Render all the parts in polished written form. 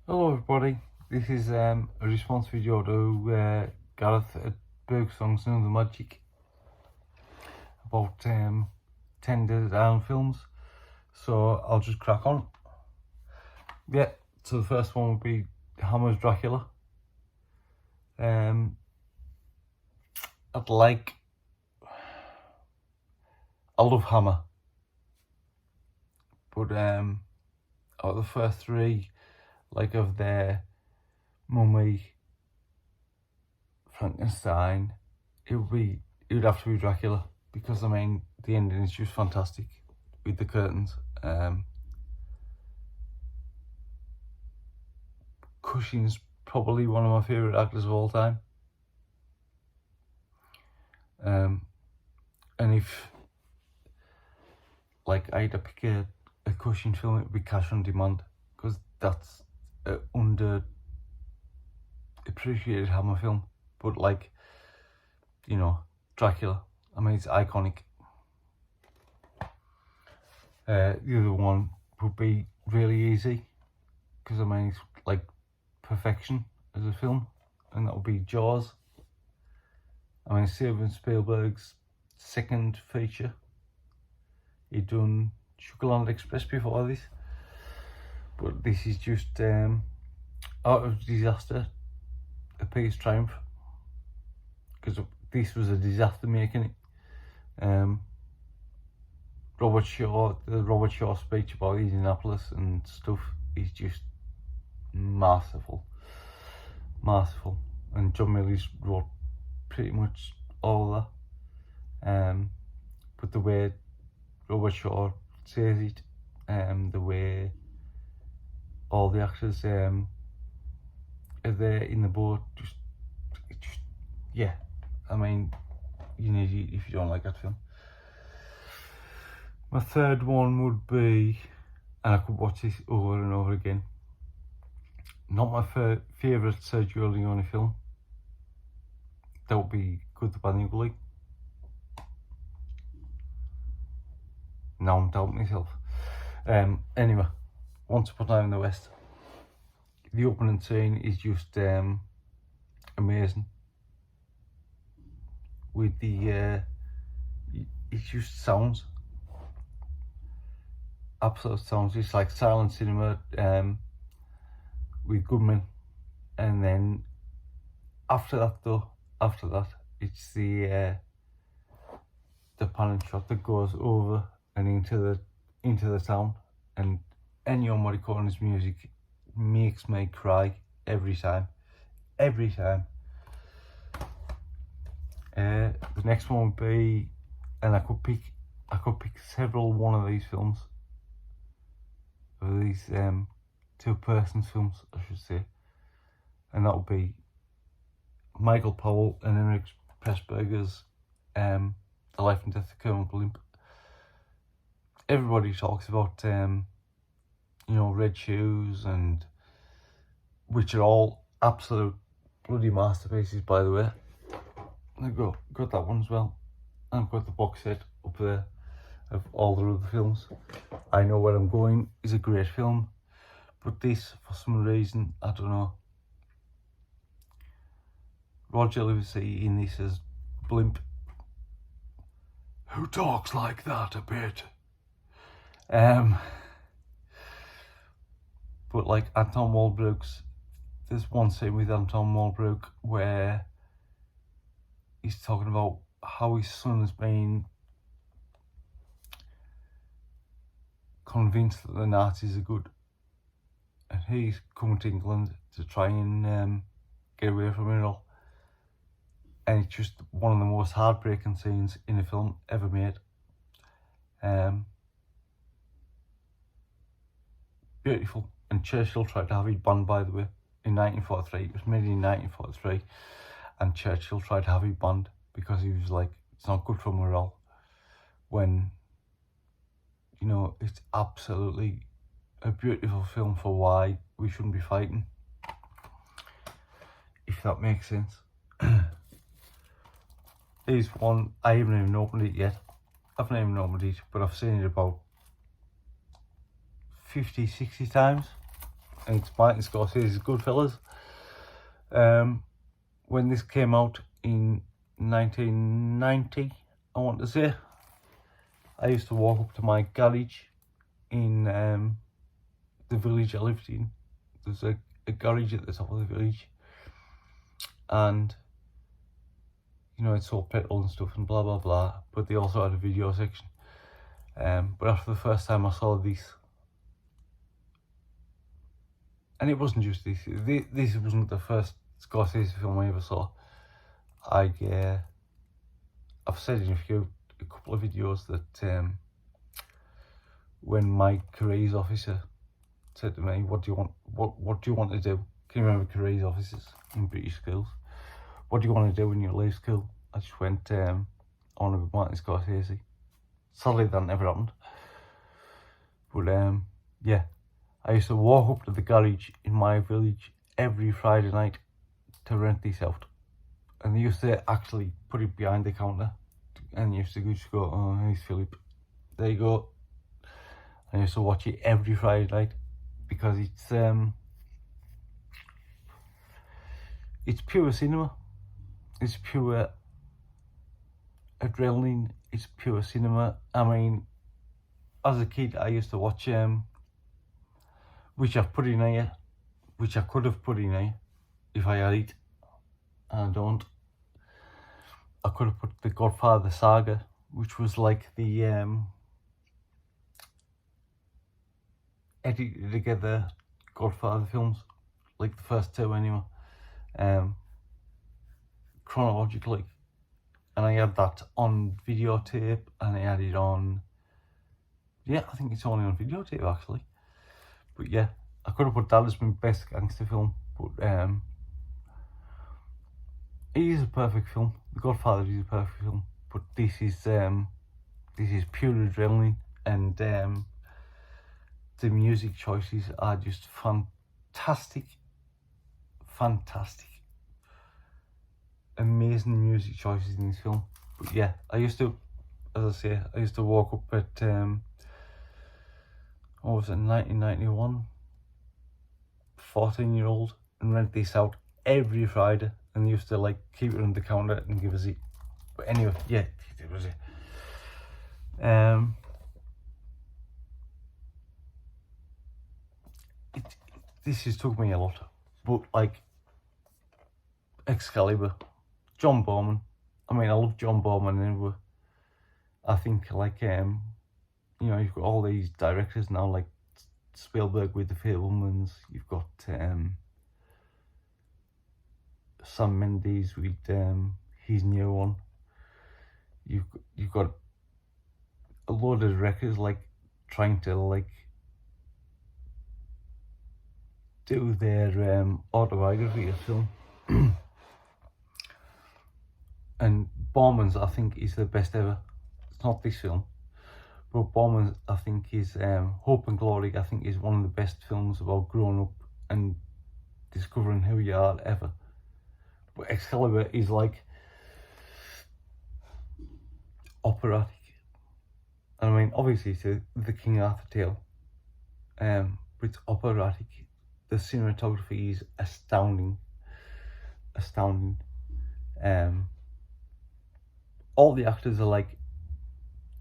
Hello everybody, this is a response video to Gareth at Bergson's Know the Magic about 10 Desert Island films, so I'll just crack on. Yeah, so the first one would be Hammer's Dracula. I love Hammer, but out of the first three, like of their Mummy, Frankenstein, it would have to be Dracula, because I mean the ending is just fantastic with the curtains. Cushing's probably one of my favourite actors of all time. And if like I had to pick a Cushing film, it would be Cash on Demand, because that's an under appreciated Hammer film. But like, you know, Dracula, I mean, it's iconic. The other one would be really easy, because I mean it's like perfection as a film, and that would be Jaws. I mean, Steven Spielberg's second feature. He'd done Sugarland Express before this, but this is just out of disaster appears triumph, because this was a disaster making it. The Robert Shaw speech about Indianapolis and stuff is just masterful, and John Milius wrote pretty much all of that. But the way Robert Shaw says it, the way all the actors are there in the boat, just yeah. I mean, you need it if you don't like that film. My third one would be, and I could watch this over and over again, not my favourite Sergio Leone film. That would be Good, the Bad and the Ugly. Now I'm doubting myself. Anyway, Once Upon a Time in the West. The opening scene is just amazing. With the it just sounds absolute sounds. It's like silent cinema with Goodman, and then after that it's the panning shot that goes over and into the town, and Ennio Morricone's music makes me cry every time. The next one would be, and I could pick several one of these films, of these two-person films, I should say, and that would be Michael Powell and Eric Pressburger's The Life and Death of Colonel Blimp. Everybody talks about Red Shoes, and which are all absolute bloody masterpieces, by the way. I got that one as well. I've got the box set up there of all the other films. I Know Where I'm Going is a great film, but this, for some reason, I don't know, Roger Livesey in this as Blimp, who talks like that a bit. But like Anton Walbrook's, there's one scene with Anton Walbrook where he's talking about how his son has been convinced that the Nazis are good, and he's coming to England to try and get away from it all. And it's just one of the most heartbreaking scenes in a film ever made. Beautiful. And Churchill tried to have it banned, by the way, in 1943. It was made in 1943, and Churchill tried to have it banned because he was like, it's not good for morale. When, it's absolutely a beautiful film for why we shouldn't be fighting, if that makes sense. Here's one, I haven't even opened it yet. I haven't even opened it, but I've seen it about 50, 60 times. and it's Martin Scorsese's Goodfellas. When this came out in 1990, I want to say, I used to walk up to my garage in the village I lived in. There's a garage at the top of the village, and you know, it sold petrol and stuff and blah blah blah, but they also had a video section. But after the first time I saw this, and it wasn't just this wasn't the first Scorsese film I ever saw. I've said in a couple of videos that when my careers officer said to me, what do you want to do? Can you remember careers officers in British schools? What do you want to do when you leave school? I just went on with Martin Scorsese. Sadly, that never happened. But yeah, I used to walk up to the garage in my village every Friday night to rent this out. And they used to actually put it behind the counter. And you used to just go, oh, here's Philip. There you go. I used to watch it every Friday night because it's pure cinema. It's pure adrenaline. It's pure cinema. I mean, as a kid, I used to watch which I've put in here, which I could have put in here if I had it, and I don't. I could have put the Godfather saga, which was like the edited together Godfather films, like the first two anyway, chronologically. And I had that on videotape, and I had it on, yeah, I think it's only on videotape actually. But yeah, I could have put that as my best gangster film, but it is a perfect film. The Godfather is a perfect film, but this is pure adrenaline, and the music choices are just fantastic. Amazing music choices in this film. But yeah, I used to walk up at what was it, 1991, 14-year-old, and rent this out every Friday, and they used to like keep it on the counter and give us it. But anyway, yeah, it was it. This has took me a lot, but like Excalibur, John Bowman. I mean, I love John Bowman anyway. I think like you know, you've got all these directors now, like Spielberg with The Fabelmans. You've got Sam Mendes with his new one. You've got a load of directors like trying to like do their autobiography of film. And Bowman's, I think, is the best ever. It's not this film, but Bowman's, I think, is Hope and Glory. I think is one of the best films about growing up and discovering who you are ever. But Excalibur is like operatic. I mean, obviously it's the King Arthur tale, but it's operatic. The cinematography is astounding. All the actors are like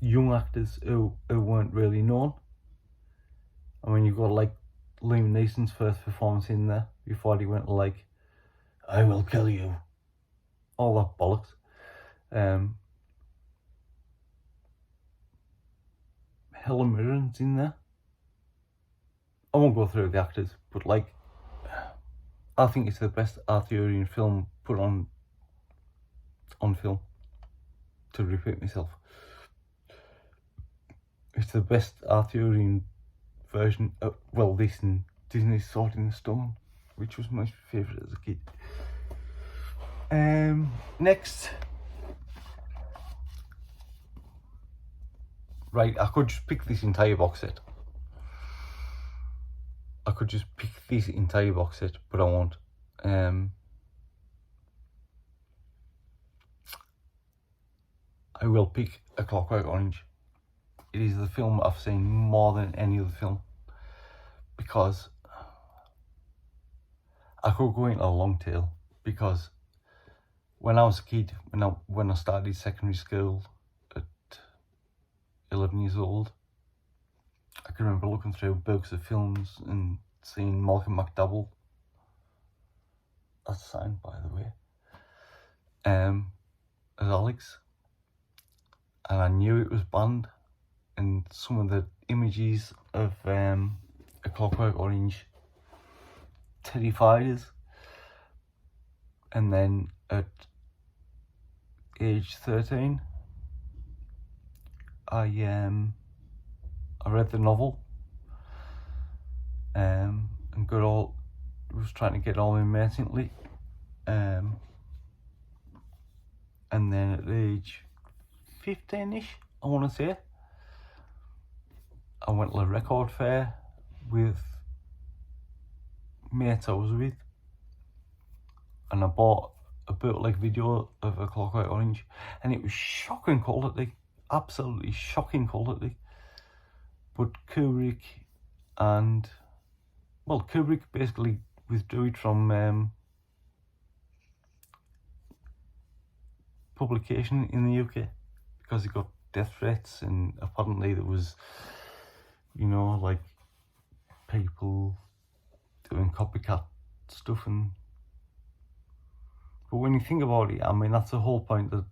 young actors who weren't really known. I mean, you've got like Liam Neeson's first performance in there before he went like, I will kill you. All that bollocks. Helen Mirren's in there. I won't go through the actors, but like, I think it's the best Arthurian film put on film. To repeat myself, it's the best Arthurian version. Well, this and Disney's Sword in the Stone, which was my favourite as a kid. Next, right, I could just pick this entire box set. But I won't. I will pick A Clockwork Orange. It is the film I've seen more than any other film, because I could go into a long tale, because when I was a kid, when I started secondary school at 11 years old, I can remember looking through books of films and seeing Malcolm McDowell. That's signed, by the way. As Alex, and I knew it was banned, and some of the images of A Clockwork Orange terrified us. And then at age 13, I read the novel, and was trying to get all my mates into it. And then at age 15-ish, I want to say, I went to a record fair with mates I was with, and I bought a bootleg video of A Clockwork Orange, and it was shocking quality, absolutely shocking quality. But Kubrick basically withdrew it from publication in the UK because he got death threats, and apparently there was, like people doing copycat stuff. But when you think about it, I mean, that's the whole point that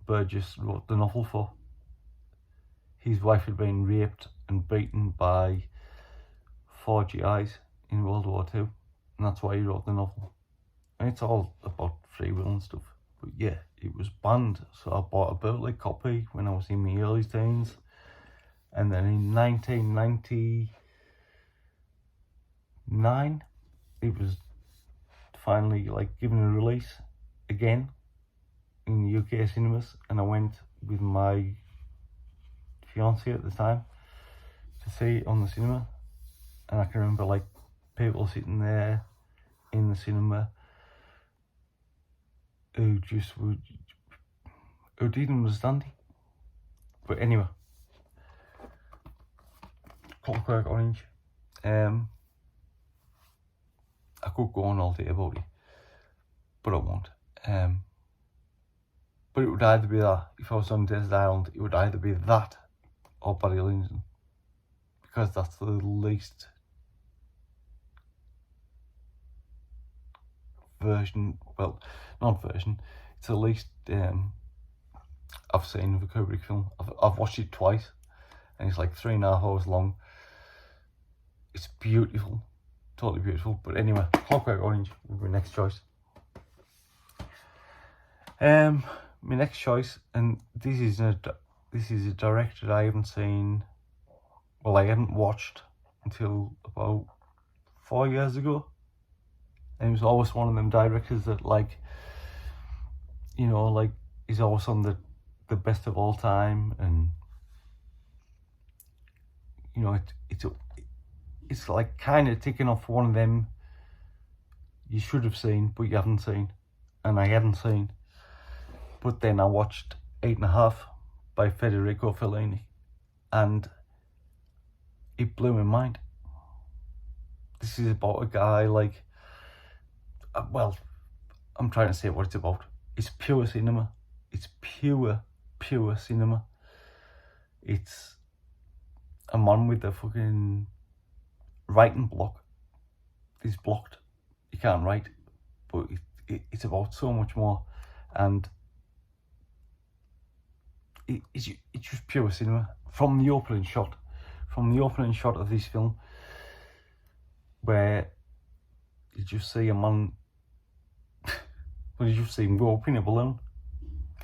Burgess wrote the novel for. His wife had been raped and beaten by 4 GIs in World War II, and that's why he wrote the novel. And it's all about free will and stuff. But yeah, it was banned, so I bought a bootleg copy when I was in my early teens. And then in 1999, it was finally given a release again in the UK cinemas, and I went with my fiance at the time to see it on the cinema. And I can remember people sitting there in the cinema who didn't understand it. But anyway, Clockwork Orange. I could go on all day about it, but I won't. But it would either be that, if I was on Desert Island, it would either be that or Barry Lyndon, because that's the least version, it's the least I've seen of a Kubrick film. I've watched it twice, and it's 3.5 hours long. It's beautiful, totally beautiful. But anyway, Clockwork Orange would be my next choice. My next choice, and this is a director I haven't seen. Well, I hadn't watched until about 4 years ago. And he was always one of them directors that he's always on the best of all time, and it's kind of ticking off one of them you should have seen but you haven't seen, and I hadn't seen. But then I watched 8.5 by Federico Fellini, and it blew my mind. This is about a guy I'm trying to say what it's about. It's pure cinema. It's pure cinema. It's a man with a fucking writing block. He's blocked. He can't write. But it's about so much more. And it's just pure cinema. From the opening shot of this film, where you just see a man, you just see him go up in a balloon,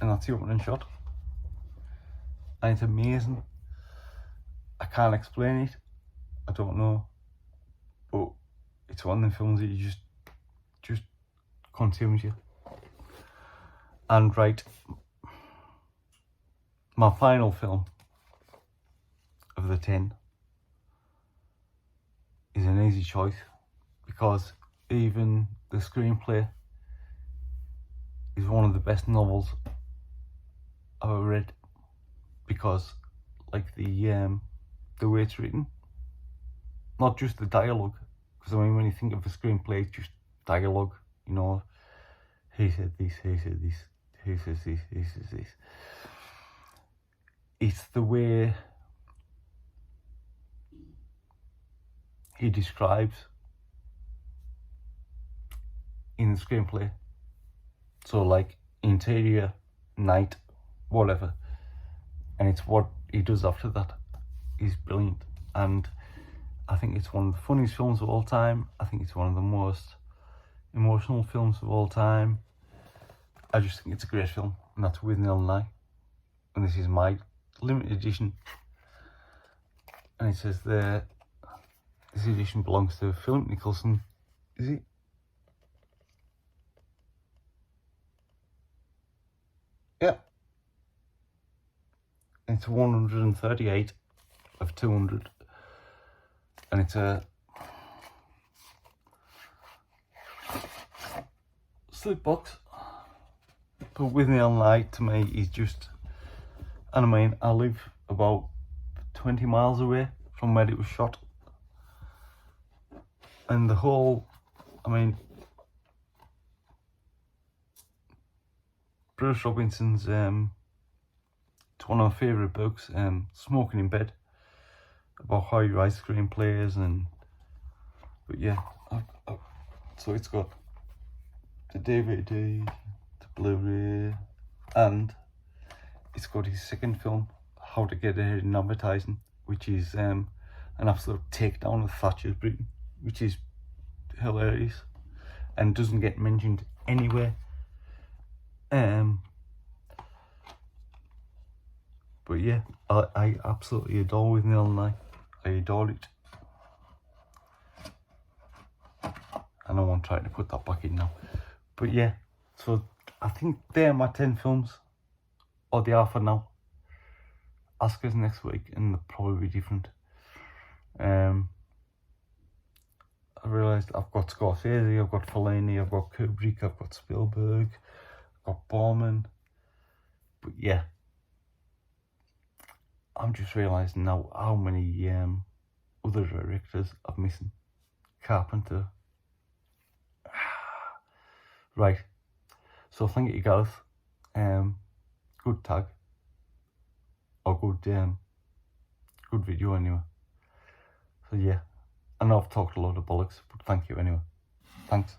and that's the opening shot. And it's amazing. I can't explain it. I don't know. But it's one of the films that you just consumes you. And right, my final film of the 10 is an easy choice, because even the screenplay is one of the best novels I've ever read, because the way it's written, not just the dialogue, because when you think of a screenplay, dialogue, you know. He said this, he said this, he says this, he says this. It's the way he describes in the screenplay. So like interior, night, whatever. And it's what he does after that is brilliant. And I think it's one of the funniest films of all time. I think it's one of the most emotional films of all time. I just think it's a great film, and that's With Nil and I. And this is my limited edition. And it says there, this edition belongs to Philip Nicholson. Is it? Yeah. It's 138 of 200. And it's a slip box. But With Nil and I, to me, is just, and I mean, I live about 20 miles away from where it was shot. And the whole, I mean, Bruce Robinson's, it's one of my favourite books, Smoking in Bed, about how he writes screenplays. And but yeah, so it's got the DVD, the Blu-ray, and it's got his second film, How to Get Ahead in Advertising, which is an absolute takedown of Thatcher's Britain, which is hilarious and doesn't get mentioned anywhere. But yeah, I absolutely adore With Nil and I adore it. And I won't try to put that back in now. But yeah, so I think they're my 10 films, or they are for now. Oscars next week, and they'll probably be different. I realised I've got Scorsese, I've got Fellini, I've got Kubrick, I've got Spielberg, I've got Borman. But yeah, I'm just realising now how many other directors I'm missing. Carpenter. Right. So thank you, Gareth. Good tag. Or good video anyway. So yeah, I know I've talked a lot of bollocks, but thank you anyway. Thanks.